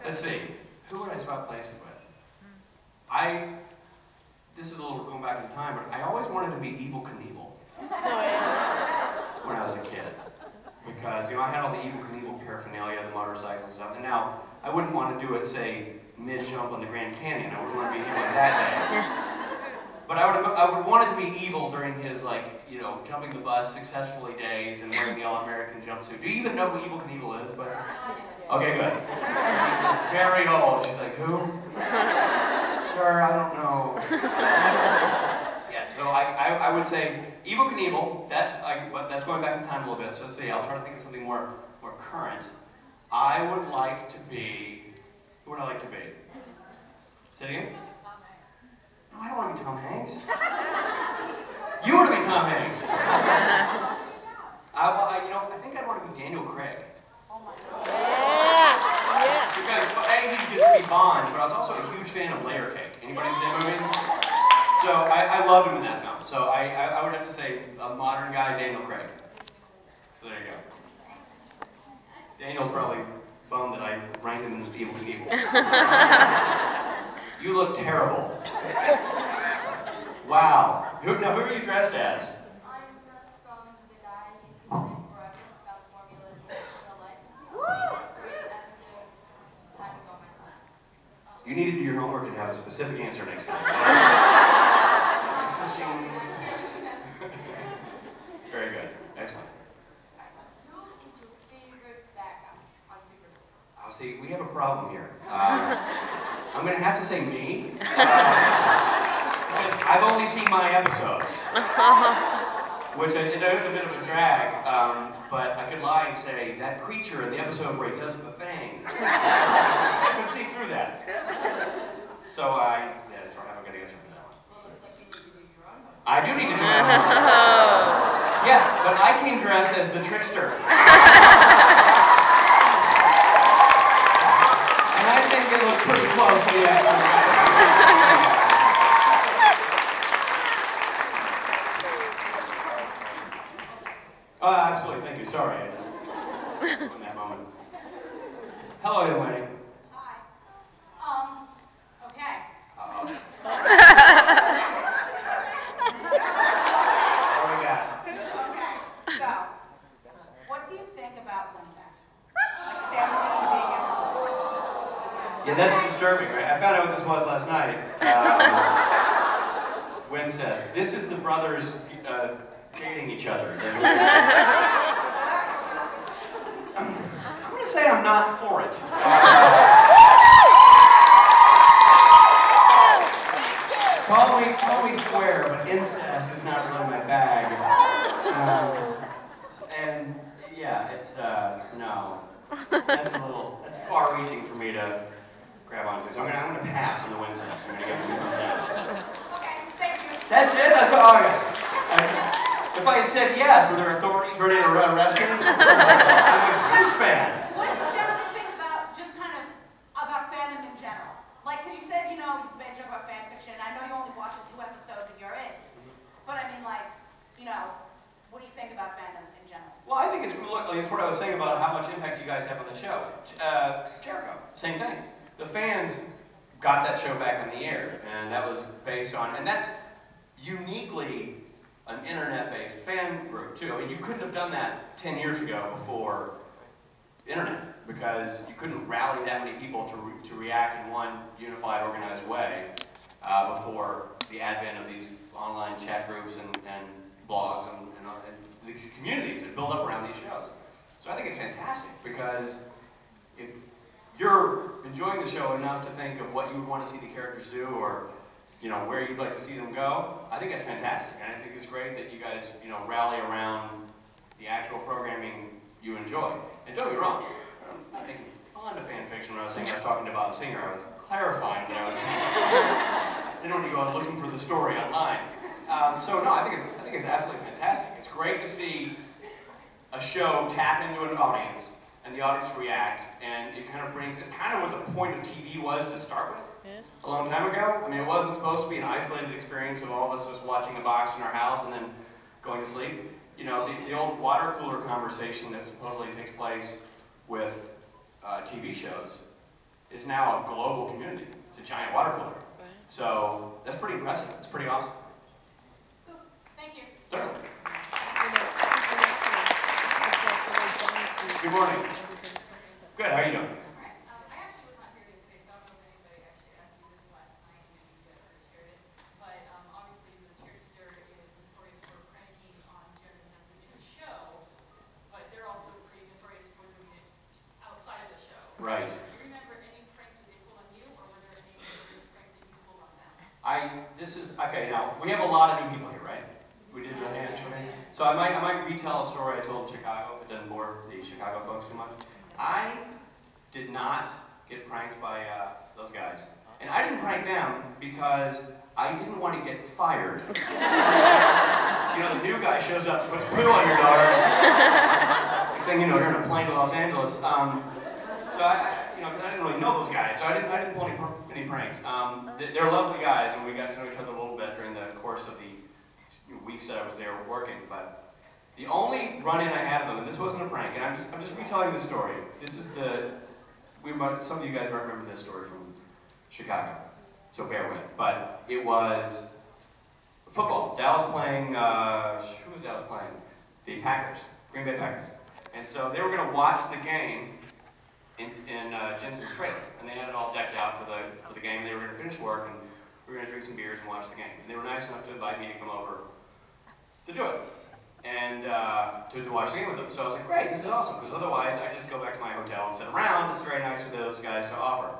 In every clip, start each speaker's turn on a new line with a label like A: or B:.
A: Let's see. Who would I swap places with? This is a little going back in time, but I always wanted to be Evel Knievel when I was a kid. Because, I had all the Evel Knievel paraphernalia, the motorcycle and stuff, and now I wouldn't want to do it, say, mid-jump on the Grand Canyon. I wouldn't want to be him on that day. But I would want it to be Evel during his, jumping the bus successfully days and wearing the all-American jumpsuit. Do you even know who Evel Knievel is? But okay, good. Very old. She's like, who? Sir, I don't know. Yeah, so I would say Evel Knievel. That's going back in time a little bit. So let's see. I'll try to think of something more current. I would like to be. Who would I like to be? Say it again. No, I don't want to be Tom Hanks. You want to be Tom Hanks. I think I'd want to be Daniel Craig.
B: Oh my God. Yeah.
A: Because, he used to be Bond, but I was also a huge fan of Layer Cake. Anybody see that movie? So I loved him in that film. So I would have to say a modern guy, Daniel Craig. So there you go. Daniel's probably bummed that I ranked him as Evel Knievel. You look terrible. Wow. Who are you dressed as?
C: I'm dressed from the guy who can live forever about the formula to real life. Third episode, time is on my side.
A: You need to do your homework and have a specific answer next time. Very good. Excellent.
C: Who is your favorite bad guy on Supergirl?
A: I'll see, we have a problem here. I'm going to have to say me. Because I've only seen my episodes. Which is a bit of a drag. But I could lie and say, that creature in the episode where he does the thing. I could see through that. So I don't have a good answer for that one.
C: Well, it looks like you need to do your own homework.
A: I do need to do my homework. Yes, but I came dressed as the Trickster. And I think it looks pretty close to the actual. Oh, absolutely, thank you. Sorry, I just in that moment. Hello, young lady.
C: Hi. Okay.
A: What do we got?
C: Okay, so, what do you think about Winfest? Like Sam being in
A: Yeah, that's disturbing, right? I found out what this was last night. Wincest. This is the brothers dating each other. I'm going to say I'm not for it. Call me square, but incest is not really my bag. And yeah, it's no. That's far-reaching for me to grab onto. So I'm gonna pass on the Wincest. I'm gonna give 2 thumbs down.
C: Okay, thank you.
A: That's it? That's all I got. If I had said yes, were there authorities ready to arrest me? I'm a huge fan.
C: What do you generally think about about fandom in general? Like, because you said, you made a joke about fan fiction, and I know you only watched a few episodes and you're in. But I mean, what do you think about fandom in general?
A: Well, I think it's what I was saying about how much impact you guys have on the show. Jericho, same thing. The fans got that show back on the air, and that was based on, and that's uniquely an internet-based fan group, too. I mean, you couldn't have done that 10 years ago before internet, because you couldn't rally that many people to react in one unified, organized way before the advent of these online chat groups and blogs and these communities that build up around these shows. So I think it's fantastic, because if you're enjoying the show enough to think of what you would want to see the characters do, or where you'd like to see them go, I think that's fantastic. And I think it's great that you guys, rally around the actual programming you enjoy. And don't get me wrong, I'm not making fun of fan fiction when I was saying I was talking to Bob Singer. I was clarifying that I was didn't want to go out looking for the story online. So no, I think it's absolutely fantastic. It's great to see a show tap into an audience and the audience react, and it kind of it's kind of what the point of TV was to start with. A long time ago. I mean, it wasn't supposed to be an isolated experience of all of us just watching a box in our house and then going to sleep. The old water cooler conversation that supposedly takes place with TV shows is now a global community. It's a giant water cooler. So that's pretty impressive. It's pretty awesome.
C: Cool. Thank you.
A: Certainly. Good morning. Good. How are you doing?
C: Alright, I actually was not here yesterday, so I don't know if anybody actually asked you this last night, maybe you ever shared it, but obviously the Trickster is notorious for pranking on Jared and Jensen in the show, but they're also pretty notorious for doing it outside of the show.
A: Right.
C: Do you remember any pranks that they pulled on you, or were there any serious pranks that you pulled on them?
A: Okay, now, we have a lot of new people here, right? We did the hand show thing. So I might retell a story I told in Chicago, if it doesn't bore the Chicago folks too much. I did not get pranked by those guys. And I didn't prank them because I didn't want to get fired. You know, the new guy shows up, puts poo on your daughter, saying, you know, you're in a plane to Los Angeles. So you know, because I didn't really know those guys, so I didn't pull any pranks. They're lovely guys, and we got to know each other a little bit during the course of the weeks that I was there working. But the only run-in I had with them, and this wasn't a prank, and I'm just retelling the story. This is some of you guys might remember this story from Chicago, so bear with. But it was football. Dallas playing, who was Dallas playing? The Packers, Green Bay Packers. And so they were going to watch the game in Jensen's trailer, and they had it all decked out for the game. They were going to finish work, and we were going to drink some beers and watch the game. And they were nice enough to invite me to come over to do it, and to watch the game with them. So I was like, great, this is awesome, because otherwise I just go back to my hotel and sit around. It's very nice of those guys to offer.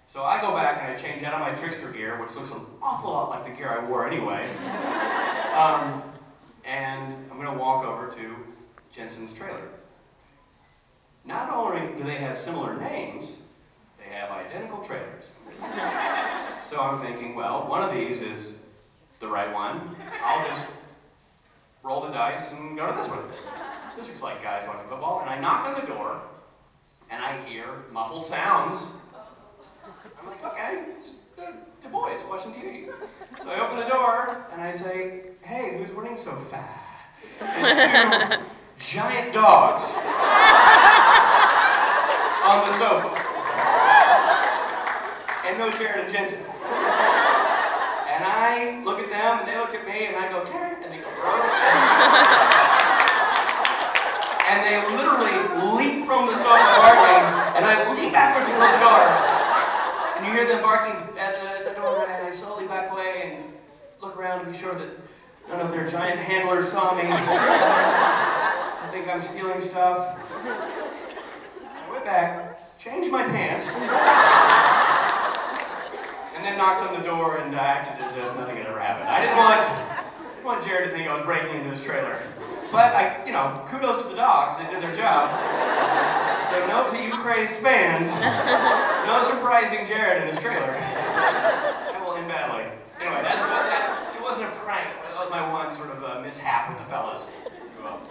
A: So I go back and I change out of my Trickster gear, which looks an awful lot like the gear I wore anyway, and I'm going to walk over to Jensen's trailer. Not only do they have similar names, they have identical trailers. So I'm thinking, well, one of these is the right one. I'll just roll the dice and go to this one. This looks like guys watching football. And I knock on the door, and I hear muffled sounds. I'm like, okay, it's good. The boys watching TV. So I open the door, and I say, hey, who's running so fast? And two giant dogs on the sofa. And no Jared and Jensen. And I look at them, and they look at me, and I go, Jared, and they go, bro. And they literally leap from the sofa barking, and I leap backwards to close the door. And you hear them barking at the door, and I slowly back away and look around to be sure that none of their giant handlers saw me. I think I'm stealing stuff. I went back, changed my pants, and then knocked on the door and acted as if nothing had ever happened. I didn't want Jared to think I was breaking into his trailer. But you know, kudos to the dogs, they did their job. So note to you crazed fans, no surprising Jared in his trailer. That will end badly. Anyway, it wasn't a prank, but that was my one sort of mishap with the fellas. You're welcome.